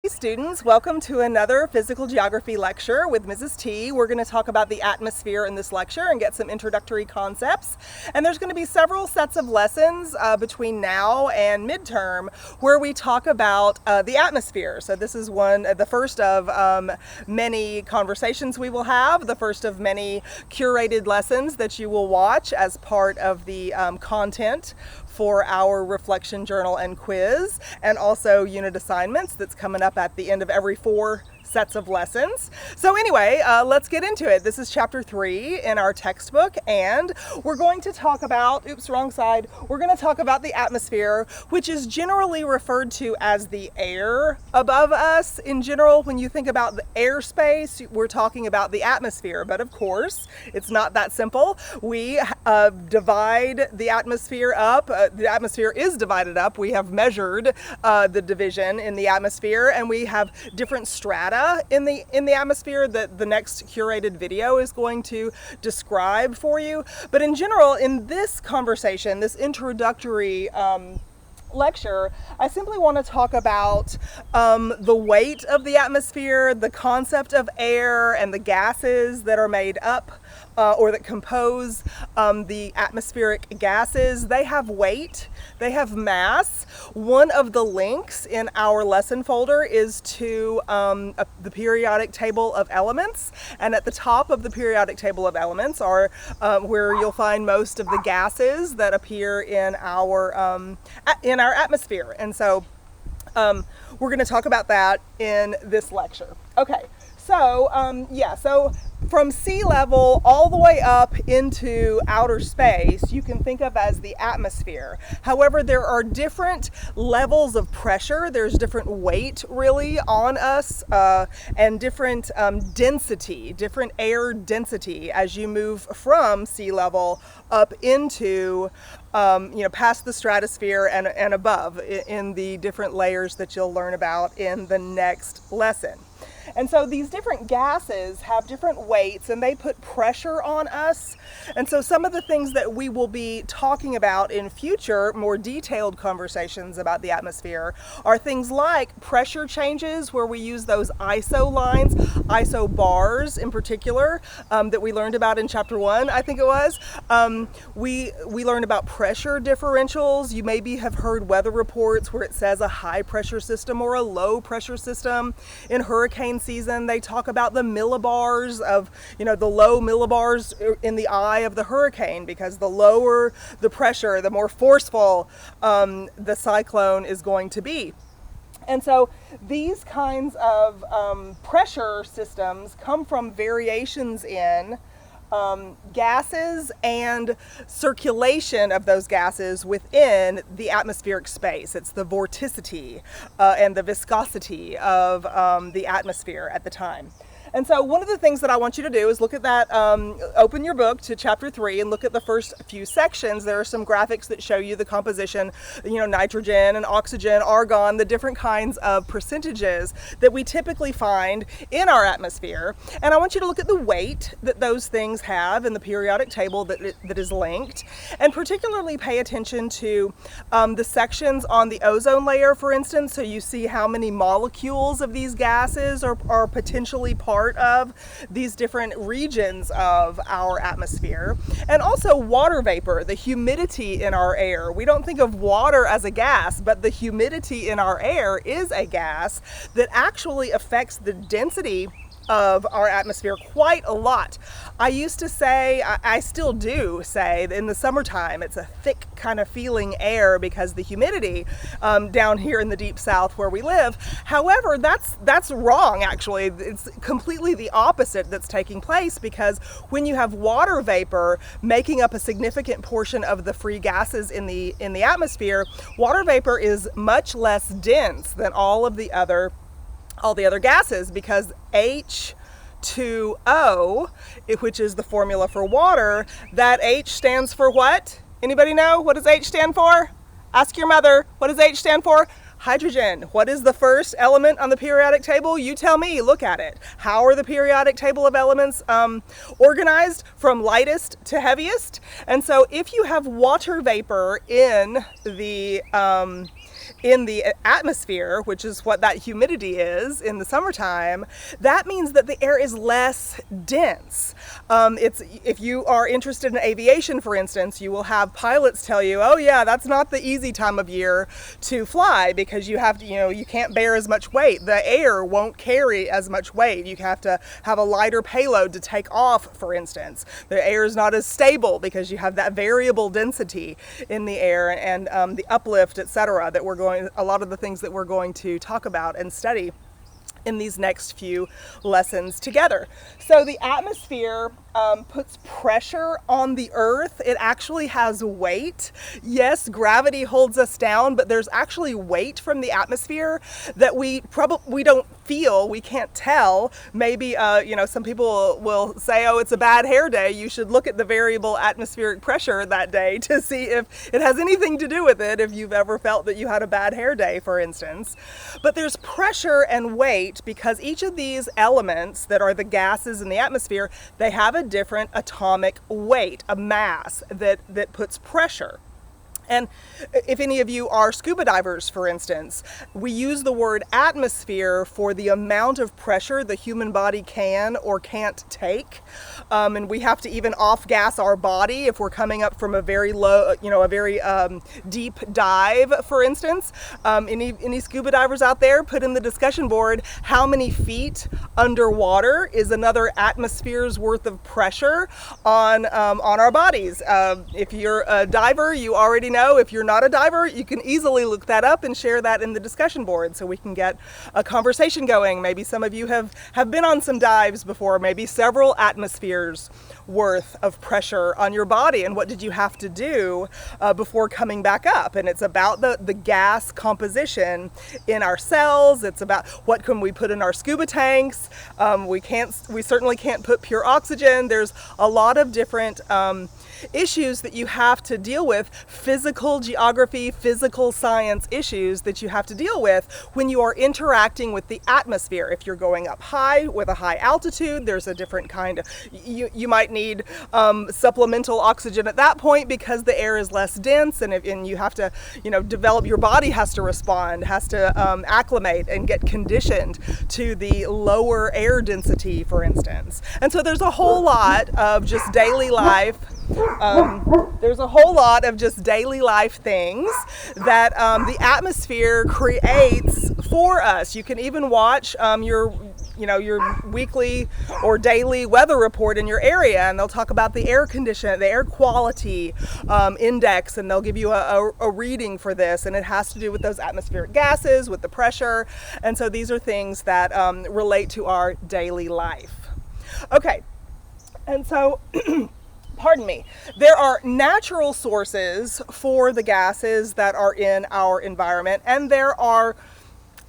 Hey students, welcome to another physical geography lecture with Mrs. T. We're going to talk about the atmosphere in this lecture and get some introductory concepts. And there's going to be several sets of lessons between now and midterm where we talk about the atmosphere. So this is the first of many conversations we will have, the first of many curated lessons that you will watch as part of the content for our reflection journal and quiz, and also unit assignments that's coming up at the end of every 4 sets of lessons. So anyway, let's get into it. This is chapter 3 in our textbook, and we're going to talk about, wrong side, we're going to talk about the atmosphere, which is generally referred to as the air above us. In general, when you think about the airspace, we're talking about the atmosphere, but of course, it's not that simple. We divide the atmosphere up. The atmosphere is divided up. We have measured the division in the atmosphere, and we have different strata in the atmosphere that the next curated video is going to describe for you. But in general, in this conversation, this introductory lecture, I simply want to talk about the weight of the atmosphere, the concept of air, and the gases that are made up or that compose the atmospheric gases. They have weight, they have mass. One of the links in our lesson folder is to the periodic table of elements, and at the top of the periodic table of elements are where you'll find most of the gases that appear in our atmosphere. And so we're going to talk about that in this lecture. Okay, so so from sea level all the way up into outer space, you can think of as the atmosphere. However, there are different levels of pressure. There's different weight really on us and different density, different air density as you move from sea level up into past the stratosphere and above in the different layers that you'll learn about in the next lesson. And so these different gases have different weights and they put pressure on us. And so some of the things that we will be talking about in future, more detailed conversations about the atmosphere are things like pressure changes, where we use those ISO lines, ISO bars in particular, that we learned about in chapter 1, I think it was. We learned about pressure differentials. You maybe have heard weather reports where it says a high pressure system or a low pressure system. In hurricane season, they talk about the millibars of, the low millibars in the eye of the hurricane, because the lower the pressure, the more forceful the cyclone is going to be. And so these kinds of pressure systems come from variations in gases and circulation of those gases within the atmospheric space. It's the vorticity and the viscosity of the atmosphere at the time. And so one of the things that I want you to do is look at that, open your book to chapter 3 and look at the first few sections. There are some graphics that show you the composition, nitrogen and oxygen, argon, the different kinds of percentages that we typically find in our atmosphere. And I want you to look at the weight that those things have in the periodic table that is linked, and particularly pay attention to the sections on the ozone layer, for instance, so you see how many molecules of these gases are potentially part of these different regions of our atmosphere. And also water vapor, the humidity in our air. We don't think of water as a gas, but the humidity in our air is a gas that actually affects the density of our atmosphere quite a lot. I used to say, I still do say, that in the summertime it's a thick kind of feeling air because the humidity down here in the deep south where we live. However, that's wrong actually. It's completely the opposite that's taking place, because when you have water vapor making up a significant portion of the free gases in the atmosphere, water vapor is much less dense than all the other gases, because H2O, which is the formula for water, that H stands for what? Anybody know? What does H stand for? Ask your mother. What does H stand for? Hydrogen. What is the first element on the periodic table? You tell me. Look at it. How are the periodic table of elements organized from lightest to heaviest? And so if you have water vapor in the in the atmosphere, which is what that humidity is in the summertime, that means that the air is less dense. If you are interested in aviation, for instance, you will have pilots tell you, oh yeah, that's not the easy time of year to fly because you have to, you can't bear as much weight. The air won't carry as much weight. You have to have a lighter payload to take off, for instance. The air is not as stable because you have that variable density in the air and the uplift, etc. A lot of the things that we're going to talk about and study in these next few lessons together. So the atmosphere puts pressure on the earth. It actually has weight. Yes, gravity holds us down, but there's actually weight from the atmosphere that we don't feel, we can't tell. Maybe, some people will say, oh, it's a bad hair day. You should look at the variable atmospheric pressure that day to see if it has anything to do with it, if you've ever felt that you had a bad hair day, for instance. But there's pressure and weight because each of these elements that are the gases in the atmosphere, they have a different atomic weight, a mass that puts pressure. And if any of you are scuba divers, for instance, we use the word atmosphere for the amount of pressure the human body can or can't take. And we have to even off-gas our body if we're coming up from a very low, a very deep dive, for instance. Any scuba divers out there, put in the discussion board how many feet underwater is another atmosphere's worth of pressure on our bodies. If you're a diver, you already know. If you're not a diver, you can easily look that up and share that in the discussion board so we can get a conversation going. Maybe some of you have been on some dives before, maybe several atmospheres worth of pressure on your body, and what did you have to do before coming back up. And it's about the gas composition in our cells. It's about what can we put in our scuba tanks. We certainly can't put pure oxygen. There's a lot of different issues that you have to deal with, physical geography, physical science issues that you have to deal with when you are interacting with the atmosphere. If you're going up high with a high altitude, there's a different kind of, you might need supplemental oxygen at that point because the air is less dense, and you have to, develop, your body has to respond, has to acclimate and get conditioned to the lower air density, for instance. And so there's a whole lot of just daily life things that the atmosphere creates for us. You can even watch your weekly or daily weather report in your area, and they'll talk about the air condition, the air quality index, and they'll give you a reading for this, and it has to do with those atmospheric gases, with the pressure. And so these are things that relate to our daily life. Okay, and so pardon me, there are natural sources for the gases that are in our environment, and there are,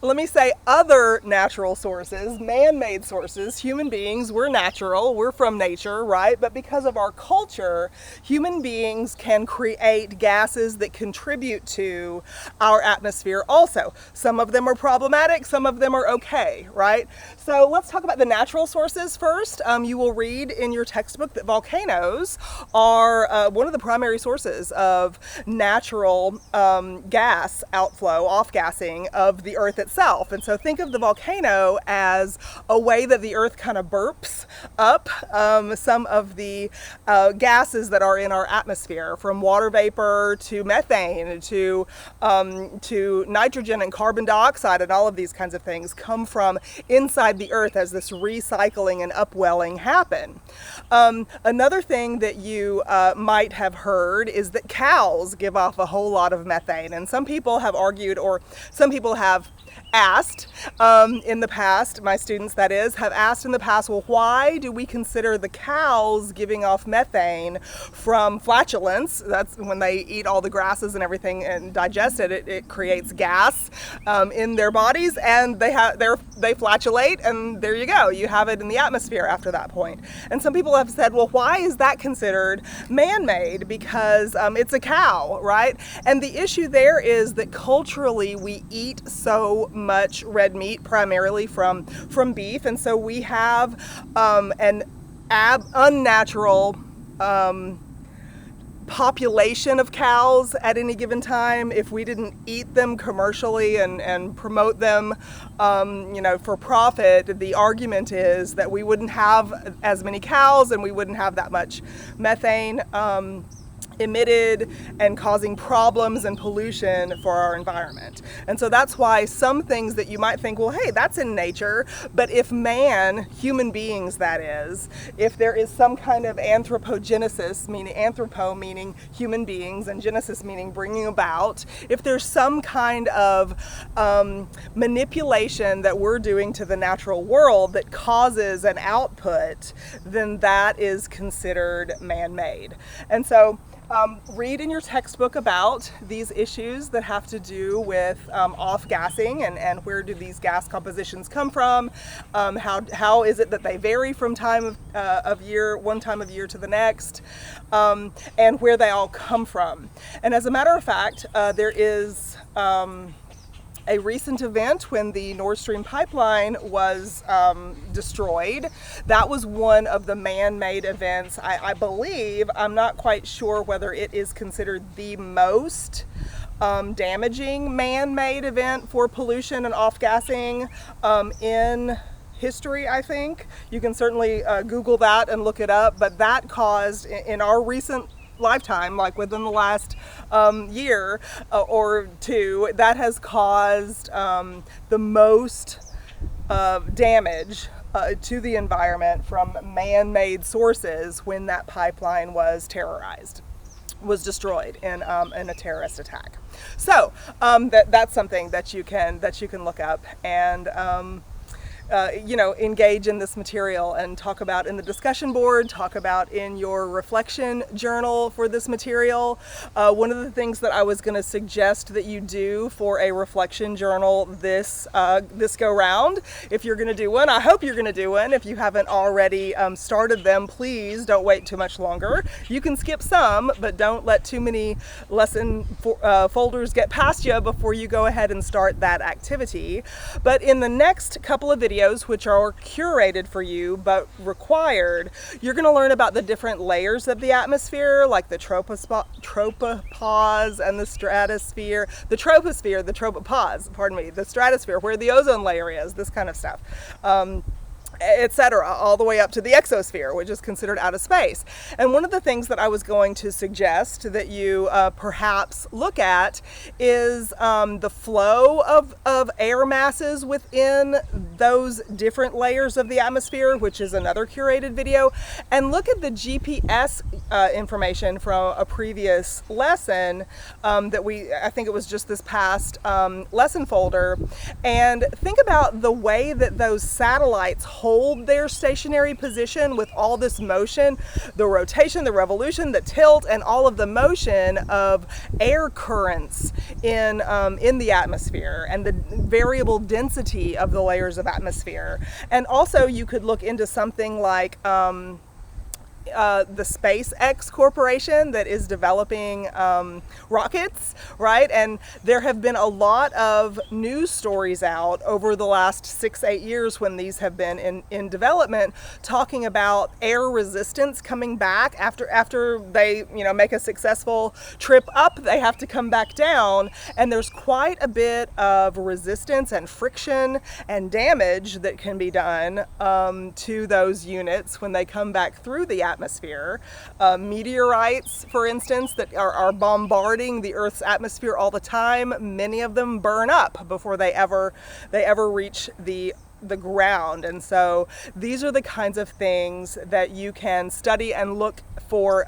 let me say, other natural sources, man-made sources. Human beings, we're natural, we're from nature, right? But because of our culture, human beings can create gases that contribute to our atmosphere also. Some of them are problematic, some of them are okay, right? So let's talk about the natural sources first. You will read in your textbook that volcanoes are one of the primary sources of natural gas outflow, off-gassing of the Earth itself. And so think of the volcano as a way that the Earth kind of burps up some of the gases that are in our atmosphere, from water vapor to methane to nitrogen and carbon dioxide, and all of these kinds of things come from inside the Earth as this recycling and upwelling happen. Another thing that you might have heard is that cows give off a whole lot of methane, and some people have argued, or some people have asked in the past, my students that is, have asked in the past, well, why do we consider the cows giving off methane from flatulence? That's when they eat all the grasses and everything and digest it, it creates gas in their bodies, and they flatulate, and there you go, you have it in the atmosphere after that point. And some people have said, well, why is that considered man-made? Because it's a cow, right? And the issue there is that culturally we eat so much red meat, primarily from beef, and so we have an unnatural population of cows at any given time, if we didn't eat them commercially and promote them, for profit, the argument is that we wouldn't have as many cows and we wouldn't have that much methane emitted and causing problems and pollution for our environment. And so that's why some things that you might think, well, hey, that's in nature, but if man, human beings that is, if there is some kind of anthropogenesis, meaning anthropo meaning human beings and genesis meaning bringing about, if there's some kind of manipulation that we're doing to the natural world that causes an output, then that is considered man-made. And so read in your textbook about these issues that have to do with off-gassing and where do these gas compositions come from, how is it that they vary from time of year, one time of year to the next, and where they all come from. And as a matter of fact, there is a recent event when the Nord Stream pipeline was destroyed. That was one of the man-made events. I believe, I'm not quite sure whether it is considered the most damaging man-made event for pollution and off-gassing in history, I think. You can certainly Google that and look it up, but that caused, in our recent lifetime, like within the last year or two, that has caused the most damage to the environment from man-made sources when that pipeline was destroyed in a terrorist attack. So that's something that you can look up and engage in this material and talk about in the discussion board, talk about in your reflection journal for this material. One of the things that I was going to suggest that you do for a reflection journal this go round, if you're going to do one, I hope you're going to do one. If you haven't already started them, please don't wait too much longer. You can skip some, but don't let too many lesson folders get past you before you go ahead and start that activity. But in the next couple of videos, which are curated for you but required, you're going to learn about the different layers of the atmosphere, like the tropopause and the stratosphere, the tropopause, pardon me, the stratosphere, where the ozone layer is, this kind of stuff. Etc., all the way up to the exosphere, which is considered outer space. And one of the things that I was going to suggest that you perhaps look at is the flow of air masses within those different layers of the atmosphere, which is another curated video, and look at the GPS information from a previous lesson I think it was just this past lesson folder, and think about the way that those satellites hold their stationary position with all this motion, the rotation, the revolution, the tilt, and all of the motion of air currents in the atmosphere and the variable density of the layers of atmosphere. And also you could look into something like the SpaceX Corporation that is developing rockets, right? And there have been a lot of news stories out over the last 6-8 years when these have been in development, talking about air resistance coming back after they make a successful trip up. They have to come back down, and there's quite a bit of resistance and friction and damage that can be done to those units when they come back through the atmosphere. Meteorites, for instance, that are bombarding the Earth's atmosphere all the time, many of them burn up before they ever reach the ground. And so these are the kinds of things that you can study and look for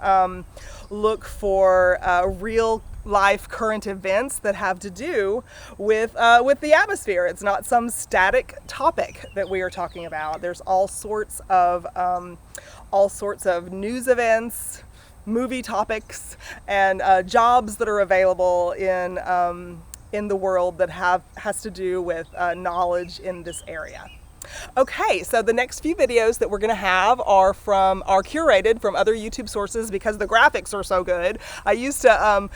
real life current events that have to do with the atmosphere. It's not some static topic that we are talking about. There's all sorts of news events, movie topics, and jobs that are available in the world that has to do with knowledge in this area. Okay, so the next few videos that we're going to have are curated from other YouTube sources because the graphics are so good. I used to,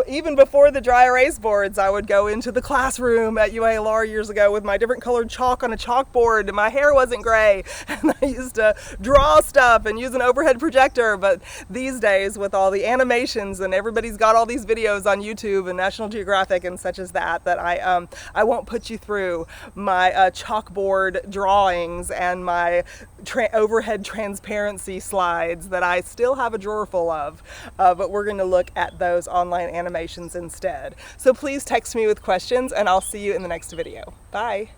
even before the dry erase boards, I would go into the classroom at UALR years ago with my different colored chalk on a chalkboard, and my hair wasn't gray, and I used to draw stuff and use an overhead projector. But these days, with all the animations and everybody's got all these videos on YouTube and National Geographic and such as that, I won't put you through my chalkboard drawings and my overhead transparency slides that I still have a drawer full of, but we're going to look at those online animations instead. So please text me with questions, and I'll see you in the next video. Bye.